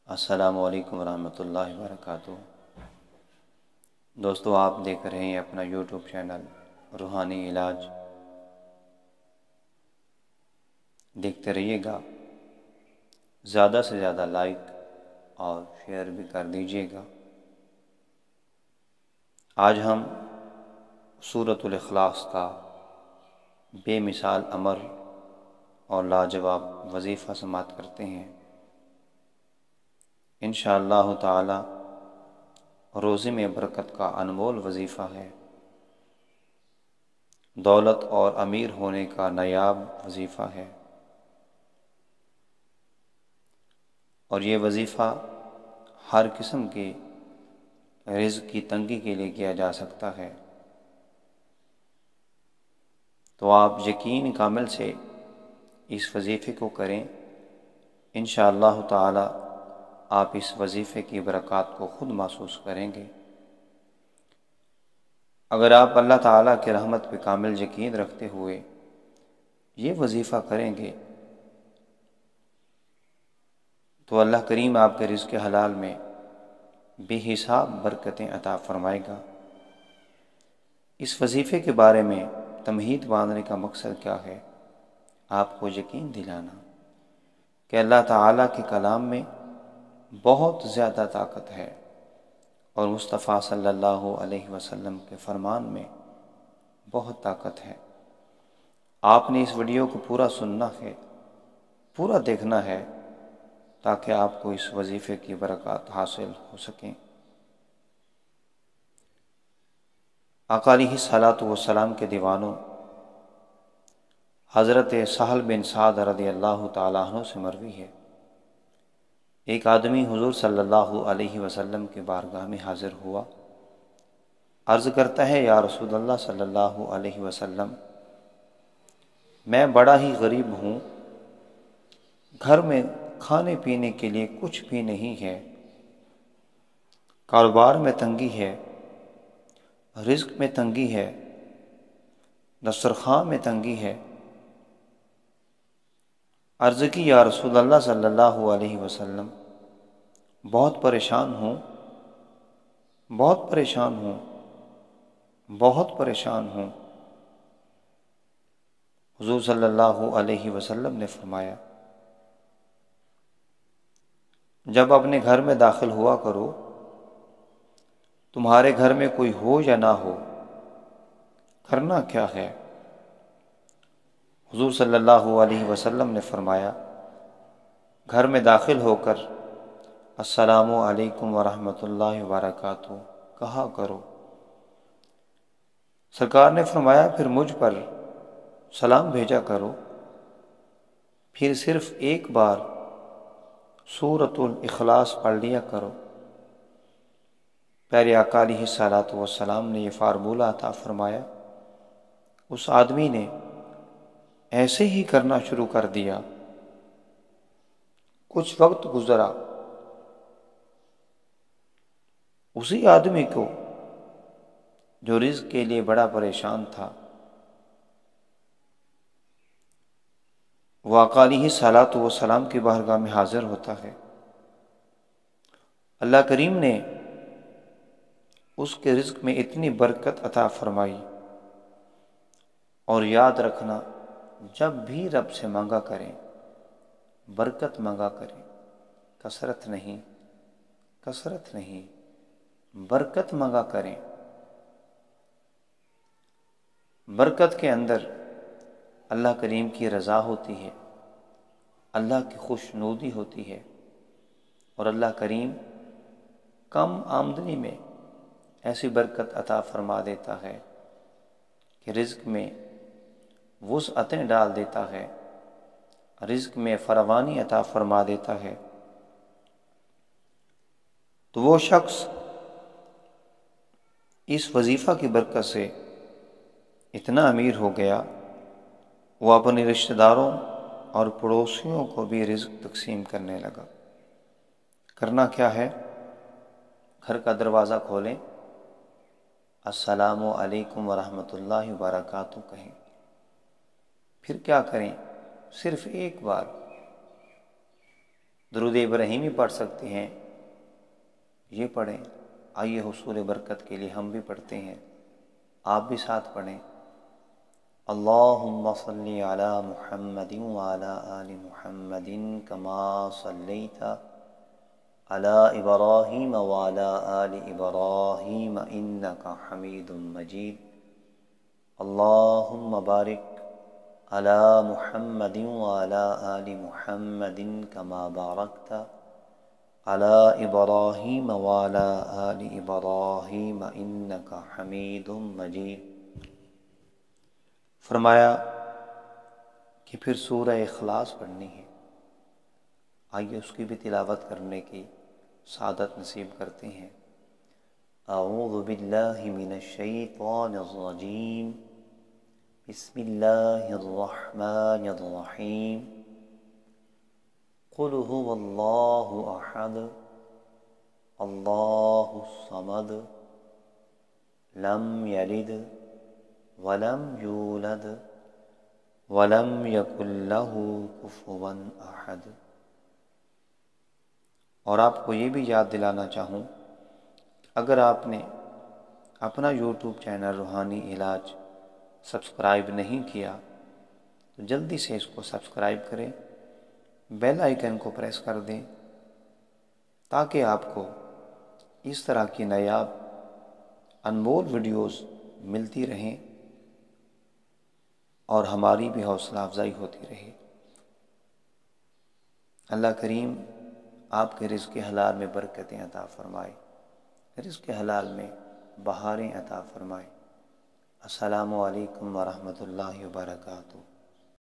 السلام علیکم ورحمۃ اللہ وبرکاتہ۔ دوستو، آپ دیکھ رہے ہیں اپنا یوٹیوب چینل روحانی علاج۔ دیکھتے رہیے گا، زیادہ سے زیادہ لائک اور شیئر بھی کر دیجیے گا۔ آج ہم سورۃ الاخلاص کا بے مثال امر اور لاجواب وظیفہ سماعت کرتے ہیں۔ انشاءاللہ تعالی روزے میں برکت کا انمول وظیفہ ہے، دولت اور امیر ہونے کا نایاب وظیفہ ہے، اور یہ وظیفہ ہر قسم کے رزق کی تنگی کے لیے کیا جا سکتا ہے۔ تو آپ یقین کامل سے اس وظیفے کو کریں، انشاءاللہ تعالی آپ اس وظیفے کی برکات کو خود محسوس کریں گے۔ اگر آپ اللہ تعالیٰ کی رحمت پہ کامل یقین رکھتے ہوئے یہ وظیفہ کریں گے تو اللہ کریم آپ کے رزق حلال میں بے حساب برکتیں عطا فرمائے گا۔ اس وظیفے کے بارے میں تمہید باندھنے کا مقصد کیا ہے؟ آپ کو یقین دلانا کہ اللہ تعالیٰ کے کلام میں بہت زیادہ طاقت ہے، اور مصطفیٰ صلی اللہ علیہ وسلم کے فرمان میں بہت طاقت ہے۔ آپ نے اس ویڈیو کو پورا سننا ہے، پورا دیکھنا ہے، تاکہ آپ کو اس وظیفے کی برکات حاصل ہو سکیں۔ آقا علیہ الصلوۃ والسلام کے دیوانوں حضرت سہل بن سعد رضی اللہ تعالیٰ عنہ سے مروی ہے، ایک آدمی حضور صلی اللہ علیہ وسلم کے بارگاہ میں حاضر ہوا، عرض کرتا ہے، یا رسول اللہ صلی اللہ علیہ وسلم، میں بڑا ہی غریب ہوں، گھر میں کھانے پینے کے لیے کچھ بھی نہیں ہے، کاروبار میں تنگی ہے، رزق میں تنگی ہے، دسترخوان میں تنگی ہے۔ عرض کی، یا رسول اللہ صلی اللہ علیہ وسلم، بہت پریشان ہوں، بہت پریشان ہوں، بہت پریشان ہوں۔ حضور صلی اللہ علیہ وسلم نے فرمایا، جب اپنے گھر میں داخل ہوا کرو، تمہارے گھر میں کوئی ہو یا نہ ہو، کرنا کیا ہے؟ حضور صلی اللہ علیہ وسلم نے فرمایا، گھر میں داخل ہو کر السلام علیکم ورحمۃ اللہ وبرکاتہ کہا کرو۔ سرکار نے فرمایا، پھر مجھ پر سلام بھیجا کرو، پھر صرف ایک بار سورۃ الاخلاص پڑھ لیا کرو۔ پیارے آقا علیہ الصلوۃ والسلام نے یہ فارمولہ عطا فرمایا، اس آدمی نے ایسے ہی کرنا شروع کر دیا۔ کچھ وقت گزرا، اسی آدمی کو جو رزق کے لیے بڑا پریشان تھا، وہ آقا علیہ الصلوۃ والسلام کی بارگاہ میں حاضر ہوتا ہے۔ اللہ کریم نے اس کے رزق میں اتنی برکت عطا فرمائی۔ اور یاد رکھنا، جب بھی رب سے مانگا کریں، برکت مانگا کریں، کثرت نہیں، کثرت نہیں، برکت مانگا کریں۔ برکت کے اندر اللہ کریم کی رضا ہوتی ہے، اللہ کی خوشنودی ہوتی ہے، اور اللہ کریم کم آمدنی میں ایسی برکت عطا فرما دیتا ہے کہ رزق میں وسعتیں ڈال دیتا ہے، رزق میں فراوانی عطا فرما دیتا ہے۔ تو وہ شخص اس وظیفہ کی برکت سے اتنا امیر ہو گیا، وہ اپنے رشتہ داروں اور پڑوسیوں کو بھی رزق تقسیم کرنے لگا۔ کرنا کیا ہے؟ گھر کا دروازہ کھولیں، السلام علیکم ورحمۃ اللہ وبرکاتہ کہیں، پھر کیا کریں؟ صرف ایک بار درود ابراہیمی پڑھ سکتے ہیں، یہ پڑھیں۔ آئیے حصول برکت کے لیے ہم بھی پڑھتے ہیں، آپ بھی ساتھ پڑھیں۔ اللہم صلی علی محمد وعلی آل محمد کما صلیت علی ابراہیم وعلی آل ابراہیم انک حمید مجید۔ اللہم بارک علی محمد وعلی آل محمد کما بارکت علی ابراہیم وعلی آل ابراہیم انک حمید مجید۔ فرمایا کہ پھر سورہ اخلاص پڑھنی ہے، آئیے اس کی بھی تلاوت کرنے کی سعادت نصیب کرتے ہیں۔ اعوذ باللہ من الشیطان الرجیم، بسم اللہ الرحمن الرحیم۔ قل هو اللہ احد اللہ الصمد لم یلد ولم یولد ولم یکن لہ کفوا احد۔ اور آپ کو یہ بھی یاد دلانا چاہوں، اگر آپ نے اپنا یوٹیوب چینل روحانی علاج سبسکرائب نہیں کیا تو جلدی سے اس کو سبسکرائب کریں، بیل آئیکن کو پریس کر دیں تاکہ آپ کو اس طرح کی نایاب انمول ویڈیوز ملتی رہیں اور ہماری بھی حوصلہ افزائی ہوتی رہے۔ اللہ کریم آپ کے رزق حلال میں برکتیں عطا فرمائے، رزق حلال میں بہاریں عطا فرمائے۔ السلام علیکم ورحمۃ اللہ وبرکاتہ۔